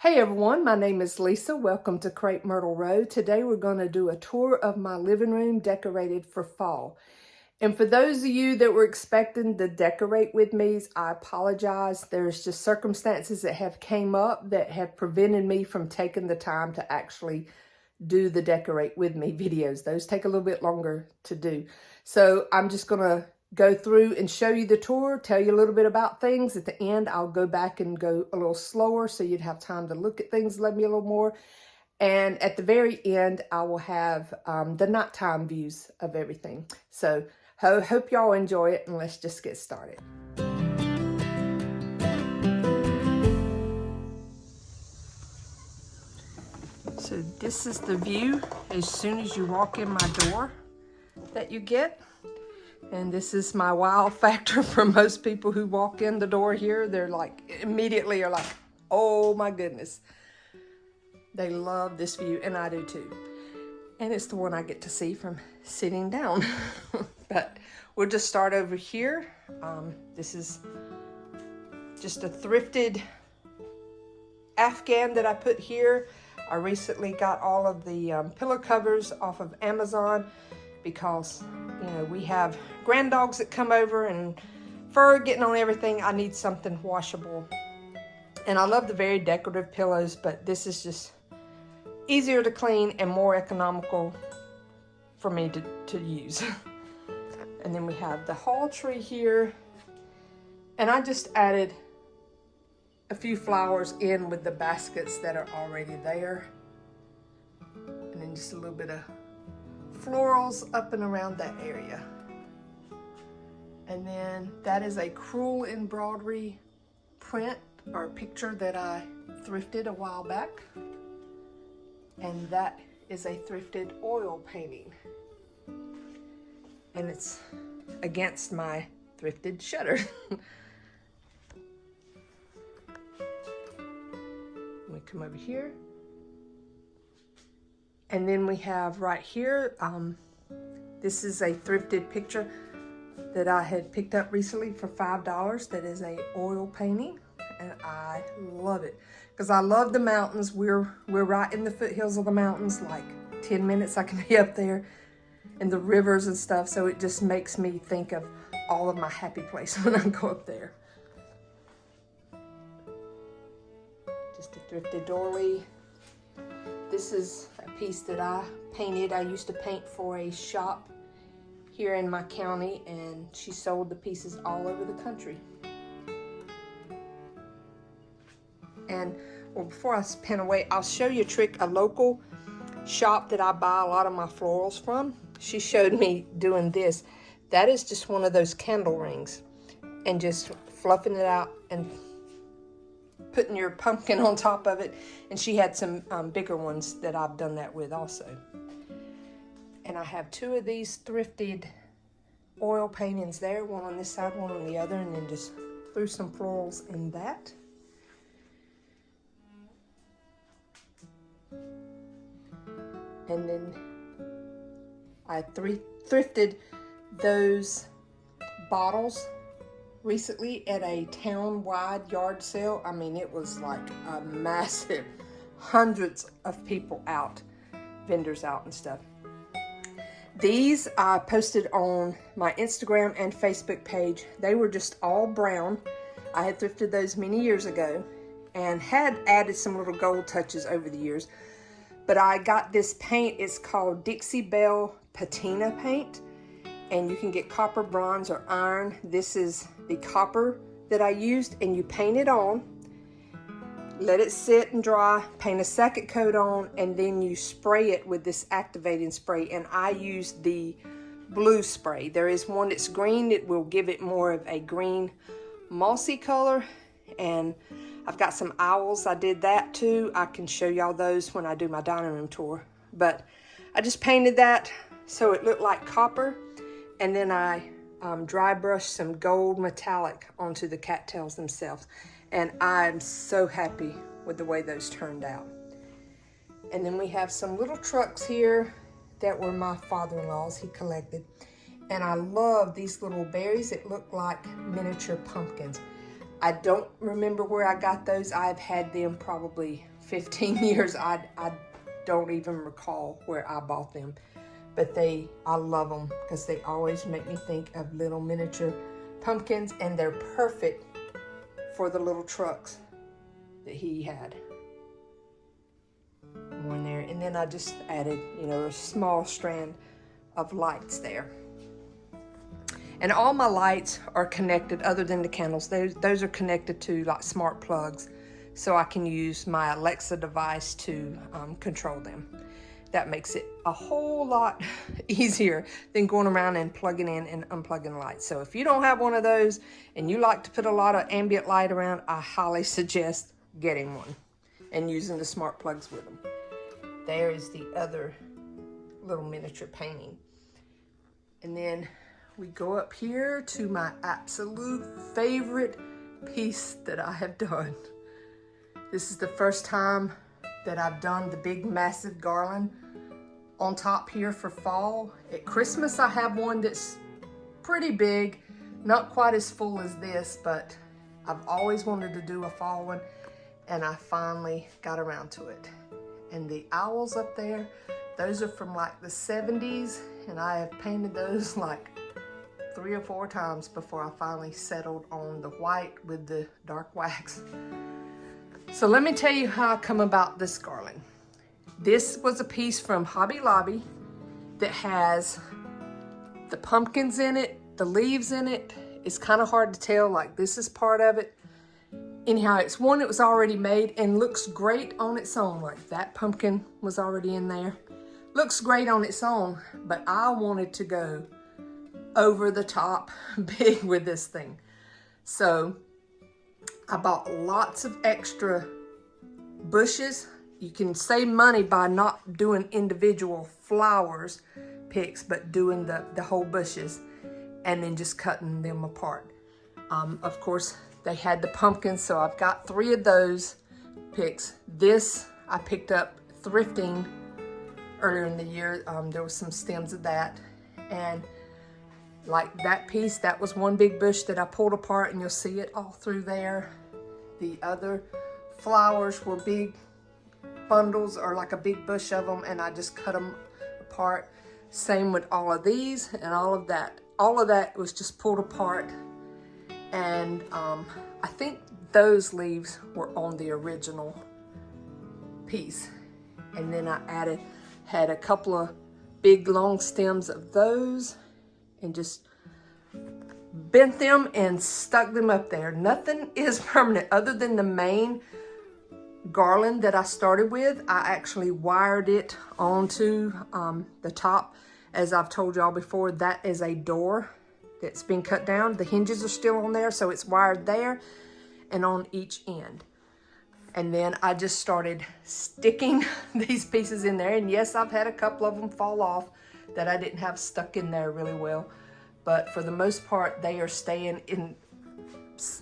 Hey everyone, my name is Lisa. Welcome to Crepe Myrtle Road. Today we're going to do a tour of my living room decorated for fall. And for those of you that were expecting to decorate with me, I apologize. There's just circumstances that have came up that have prevented me from taking the time to actually do the decorate with me videos. Those take a little bit longer to do. So I'm just going to go through and show you the tour, tell you a little bit about things. At the end, I'll go back and go a little slower so you'd have time to look at things, love me a little more. And at the very end, I will have the nighttime views of everything. So hope y'all enjoy it, and let's just get started. So this is the view as soon as you walk in my door that you get. And this is my wow factor for most people who walk in the door here. They're like, immediately are like, oh my goodness. They love this view, and I do too. And it's the one I get to see from sitting down. But we'll just start over here. This is just a thrifted Afghan that I put here. I recently got all of the pillow covers off of Amazon because, you know, we have grand dogs that come over and fur getting on everything. I need something washable. And I love the very decorative pillows, but this is just easier to clean and more economical for me to use. And then we have the hall tree here. And I just added a few flowers in with the baskets that are already there. And then just a little bit of florals up and around that area. And then that is a crewel embroidery print or picture that I thrifted a while back. And that is a thrifted oil painting. And it's against my thrifted shutter. We come over here. And then we have right here, this is a thrifted picture that I had picked up recently for $5. That is a oil painting, and I love it because I love the mountains. We're right in the foothills of the mountains, like 10 minutes I can be up there, and the rivers and stuff. So it just makes me think of all of my happy place when I go up there. Just a thrifted doily. This is a piece that I painted. I used to paint for a shop here in my county, and she sold the pieces all over the country. And well, before I pin away, I'll show you a trick. A local shop that I buy a lot of my florals from, she showed me doing this. That is just one of those candle rings, and just fluffing it out and putting your pumpkin on top of it. And she had some bigger ones that I've done that with also. And I have two of these thrifted oil paintings there, one on this side, one on the other, and then just threw some florals in that. And then I thrifted those bottles recently at a town-wide yard sale. I mean, it was like a massive, hundreds of people out, vendors out and stuff. These I posted on my Instagram and Facebook page. They were just all brown. I had thrifted those many years ago and had added some little gold touches over the years. But I got this paint. It's called Dixie Belle Patina paint. And you can get copper, bronze, or iron. This is the copper that I used, and you paint it on, let it sit and dry, paint a second coat on, and then you spray it with this activating spray. And I used the blue spray. There is one that's green that will give it more of a green mossy color. And I've got some owls. I did that too. I can show y'all those when I do my dining room tour. But I just painted that so it looked like copper. And then I dry brushed some gold metallic onto the cattails themselves. And I'm so happy with the way those turned out. And then we have some little trucks here that were my father-in-law's. He collected. And I love these little berries that look like miniature pumpkins. I don't remember where I got those. I've had them probably 15 years. I don't even recall where I bought them. But I love them because they always make me think of little miniature pumpkins, and they're perfect for the little trucks that he had. One there, and then I just added, you know, a small strand of lights there. And all my lights are connected, other than the candles. Those are connected to like smart plugs, so I can use my Alexa device to control them. That makes it a whole lot easier than going around and plugging in and unplugging lights. So if you don't have one of those and you like to put a lot of ambient light around, I highly suggest getting one and using the smart plugs with them. There is the other little miniature painting. And then we go up here to my absolute favorite piece that I have done. This is the first time that I've done the big massive garland on top here for fall. At Christmas I have one that's pretty big, not quite as full as this, but I've always wanted to do a fall one, and I finally got around to it. And the owls up there, those are from like the 70s, and I have painted those like 3 or 4 times before I finally settled on the white with the dark wax. So let me tell you how I come about this garland. This was a piece from Hobby Lobby that has the pumpkins in it, the leaves in it. It's kind of hard to tell, like this is part of it. Anyhow, it's one that was already made and looks great on its own. Like that pumpkin was already in there. Looks great on its own, but I wanted to go over the top big with this thing. So I bought lots of extra bushes. You can save money by not doing individual flowers picks, but doing the whole bushes and then just cutting them apart. Of course, they had the pumpkins, so I've got 3 of those picks. This I picked up thrifting earlier in the year. There was some stems of that, and like that piece, that was one big bush that I pulled apart, and you'll see it all through there. The other flowers were big bundles, or like a big bush of them, and I just cut them apart. Same with all of these and all of that. All of that was just pulled apart, and I think those leaves were on the original piece. And then I had a couple of big long stems of those and just bent them and stuck them up there. Nothing is permanent other than the main garland that I started with. I actually wired it onto the top. As I've told y'all before, that is a door that's been cut down. The hinges are still on there, so it's wired there and on each end. And then I just started sticking these pieces in there. And yes, I've had a couple of them fall off that I didn't have stuck in there really well. But for the most part, they are staying in.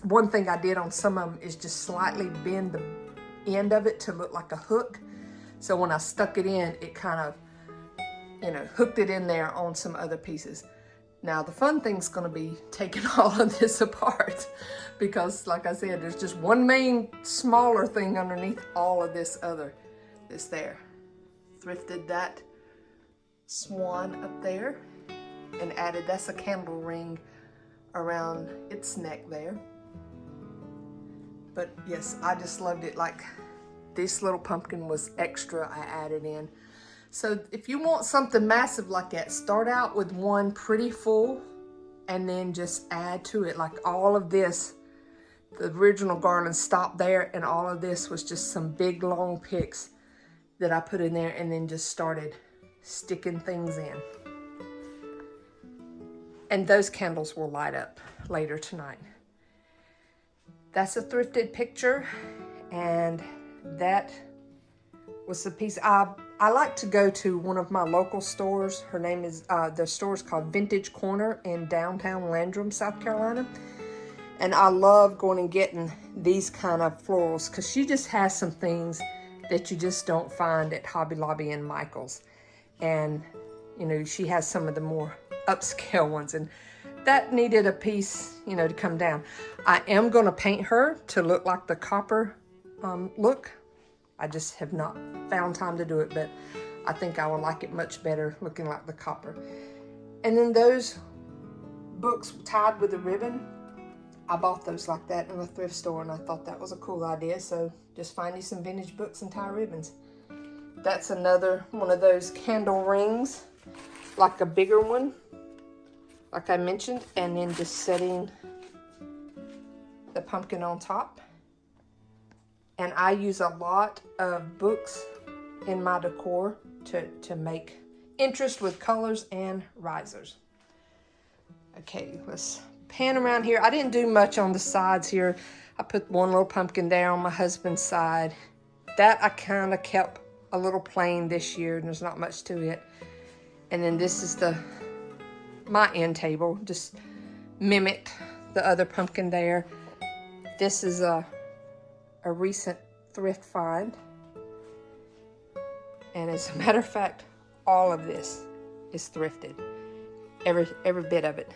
One thing I did on some of them is just slightly bend the end of it to look like a hook. So when I stuck it in, it kind of, you know, hooked it in there on some other pieces. Now the fun thing's gonna be taking all of this apart, because like I said, there's just one main smaller thing underneath all of this other that's there. Thrifted that swan up there and added, that's a candle ring around its neck there. But yes, I just loved it. Like this little pumpkin was extra, I added in. So if you want something massive like that, start out with one pretty full and then just add to it. Like all of this, the original garland stopped there, and all of this was just some big long picks that I put in there and then just started sticking things in. And those candles will light up later tonight. That's a thrifted picture, and that was the piece. I like to go to one of my local stores. Her name is, the store's called Vintage Corner in downtown Landrum, South Carolina. And I love going and getting these kind of florals because she just has some things that you just don't find at Hobby Lobby and Michael's. And, you know, she has some of the more upscale ones. And that needed a piece, you know, to come down. I am going to paint her to look like the copper look. I just have not found time to do it, but I think I will like it much better looking like the copper. And then those books tied with a ribbon, I bought those like that in a thrift store, and I thought that was a cool idea. So just find you some vintage books and tie ribbons. That's another one of those candle rings, like a bigger one, like I mentioned, and then just setting the pumpkin on top. And I use a lot of books in my decor to make interest with colors and risers. Okay, let's pan around here. I didn't do much on the sides here. I put one little pumpkin there on my husband's side. That I kind of kept a little plain this year, and there's not much to it. And then this is my end table, just mimicked the other pumpkin there. This is a recent thrift find. And as a matter of fact, all of this is thrifted. Every bit of it.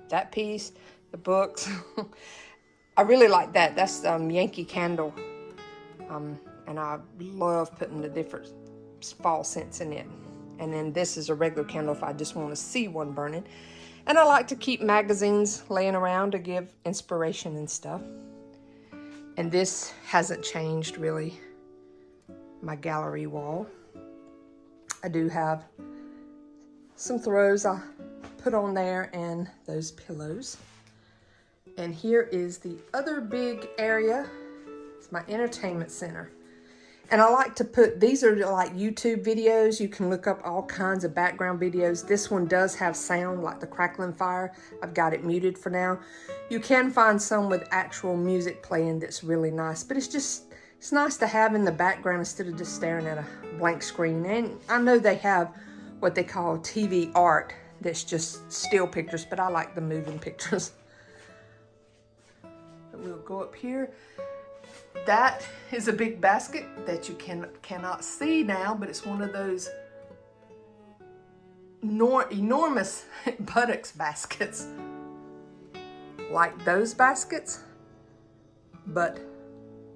That piece, the books. I really like that. That's Yankee Candle. And I love putting the different fall scents in it. And then this is a regular candle if I just want to see one burning. And I like to keep magazines laying around to give inspiration and stuff. And this hasn't changed really, my gallery wall. I do have some throws I put on there and those pillows. And here is the other big area. It's my entertainment center. And I like to put, these are like YouTube videos. You can look up all kinds of background videos. This one does have sound like the crackling fire. I've got it muted for now. You can find some with actual music playing that's really nice, but it's nice to have in the background instead of just staring at a blank screen. And I know they have what they call TV art that's just still pictures, but I like the moving pictures. We'll go up here. That is a big basket that you cannot see now, but it's one of those enormous buttocks baskets. Like those baskets, but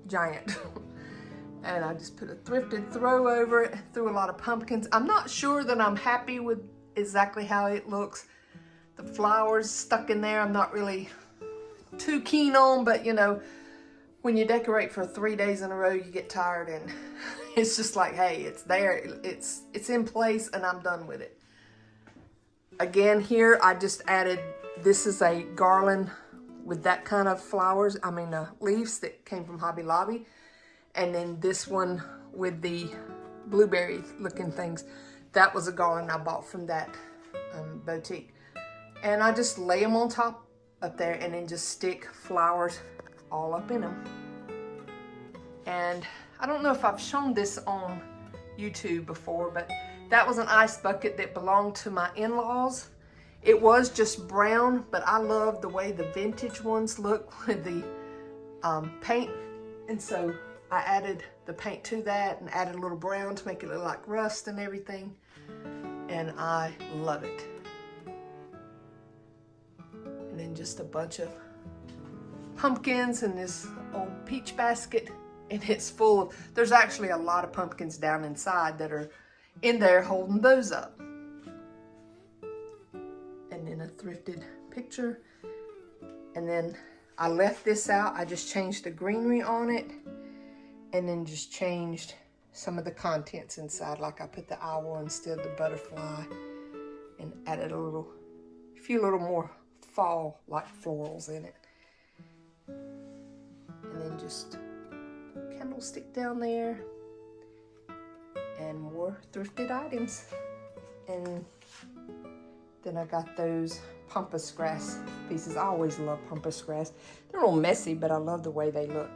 giant. And I just put a thrifted throw over it, threw a lot of pumpkins. I'm not sure that I'm happy with exactly how it looks. The flowers stuck in there, I'm not really too keen on, but you know, when you decorate for 3 days in a row, you get tired, and it's just like, hey, it's there, it's in place, and I'm done with it. Again, here I just added, this is a garland with that kind of flowers, leaves that came from Hobby Lobby. And then this one with the blueberry looking things, that was a garland I bought from that boutique. And I just lay them on top up there and then just stick flowers all up in them. And I don't know if I've shown this on YouTube before, but that was an ice bucket that belonged to my in-laws. It was just brown, but I love the way the vintage ones look with the paint. And so I added the paint to that and added a little brown to make it look like rust and everything. And I love it. And then just a bunch of pumpkins in this old peach basket. And it's full of, there's actually a lot of pumpkins down inside that are in there holding those up. And then a thrifted picture. And then I left this out. I just changed the greenery on it. And then just changed some of the contents inside. Like I put the owl instead of the butterfly. And added a few little more fall-like florals in it. And then just candlestick down there. And more thrifted items. And then I got those pampas grass pieces. I always love pampas grass. They're a little messy, but I love the way they look.